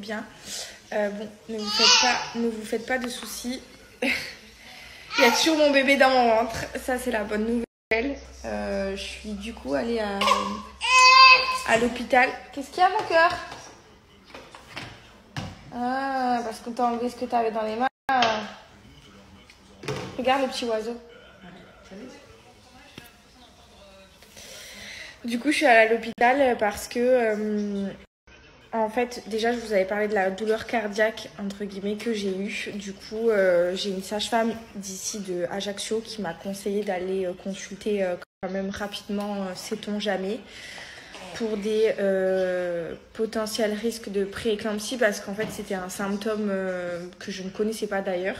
bien. Bon, ne vous faites pas de soucis. Il y a toujours mon bébé dans mon ventre. Ça, c'est la bonne nouvelle. Je suis du coup allée à l'hôpital. Qu'est-ce qu'il y a, mon cœur? Ah, parce qu'on t'a enlevé ce que t'avais dans les mains. Regarde le petit oiseau. Du coup, je suis allée à l'hôpital parce que, en fait, déjà, je vous avais parlé de la douleur cardiaque, entre guillemets, que j'ai eue. Du coup, j'ai une sage-femme d'ici de Ajaccio qui m'a conseillé d'aller consulter quand même rapidement, sait-on jamais, pour des potentiels risques de prééclampsie parce qu'en fait, c'était un symptôme que je ne connaissais pas d'ailleurs.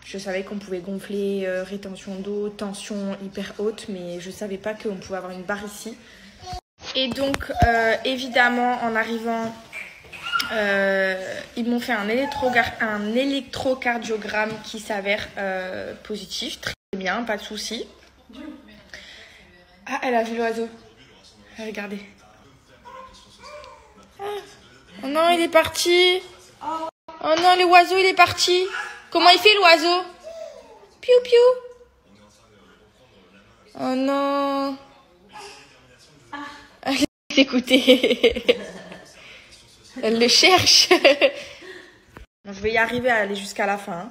Je savais qu'on pouvait gonfler, rétention d'eau, tension hyper haute, mais je ne savais pas qu'on pouvait avoir une barre ici. Et donc, évidemment, en arrivant, ils m'ont fait un électrocardiogramme qui s'avère positif. Très bien, pas de souci. Ah, elle a vu l'oiseau. Regardez. Oh non, il est parti. Oh non, l'oiseau, il est parti. Comment il fait, l'oiseau? Piou, piou. Oh non. Écoutez. Elle le cherche. Bon, je vais y arriver à aller jusqu'à la fin.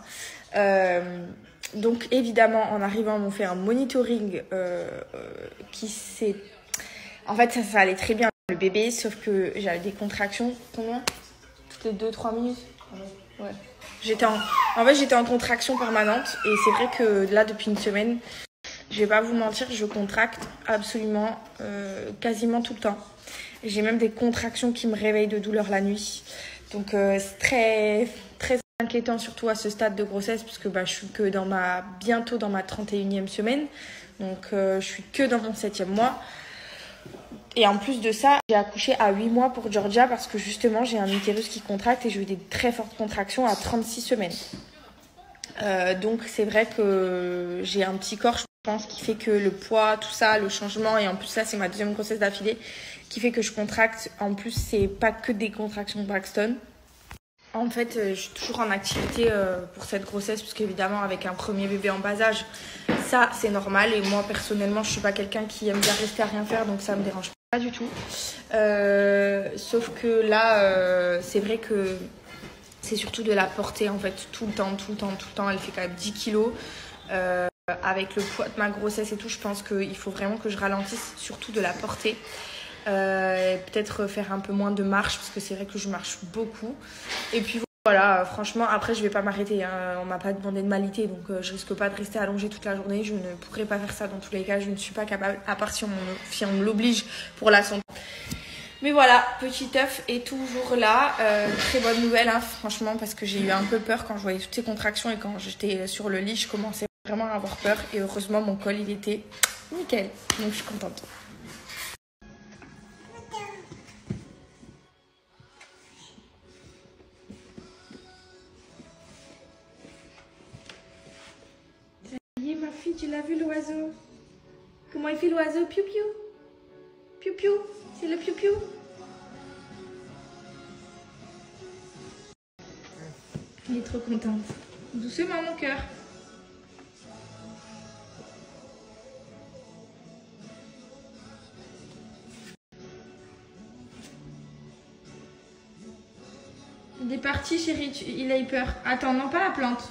Donc, évidemment, en arrivant, ils m'ont fait un monitoring qui s'est... En fait, ça allait très bien, le bébé, sauf que j'avais des contractions. Combien? Toutes les 2-3 minutes. Ouais. En fait, j'étais en contraction permanente. Et c'est vrai que là, depuis une semaine, je vais pas vous mentir, je contracte absolument, quasiment tout le temps. J'ai même des contractions qui me réveillent de douleur la nuit. Donc, c'est très, très inquiétant, surtout à ce stade de grossesse, puisque je suis que bientôt dans ma 31e semaine. Donc, je suis que dans mon 7e mois. Et en plus de ça, j'ai accouché à 8 mois pour Georgia parce que justement, j'ai un utérus qui contracte et j'ai eu des très fortes contractions à 36 semaines. Donc, c'est vrai que j'ai un petit corps, je pense, qui fait que le poids, tout ça, le changement, et en plus, ça, c'est ma deuxième grossesse d'affilée, qui fait que je contracte. En plus, c'est pas que des contractions de Braxton. En fait, je suis toujours en activité pour cette grossesse, parce qu'évidemment, avec un premier bébé en bas âge, ça, c'est normal. Et moi, personnellement, je suis pas quelqu'un qui aime bien rester à rien faire, donc ça me dérange pas du tout. Sauf que là, c'est vrai que c'est surtout de la porter, en fait, tout le temps. Elle fait quand même 10 kilos. Avec le poids de ma grossesse et tout, je pense qu'il faut vraiment que je ralentisse, surtout de la porter. Peut-être faire un peu moins de marche parce que c'est vrai que je marche beaucoup. Et puis voilà, franchement, après je vais pas m'arrêter, hein. On m'a pas demandé de m'allaiter, donc je risque pas de rester allongée toute la journée. Je ne pourrais pas faire ça dans tous les cas, je ne suis pas capable, à part si on me l'oblige pour la santé. Mais voilà, petit œuf est toujours là. Très bonne nouvelle, hein, franchement, parce que j'ai eu un peu peur quand je voyais toutes ces contractions et quand j'étais sur le lit, je commençais vraiment à avoir peur. Et heureusement, mon col, il était nickel. Donc, je suis contente. Ça y est, ma fille, tu l'as vu l'oiseau? Comment il fait l'oiseau? Piou, piou. Piou, piou. C'est le piou, piou. Il est trop contente. Doucement, mon cœur. Il est parti, chérie. Il a eu peur. Attends, non, pas la plante.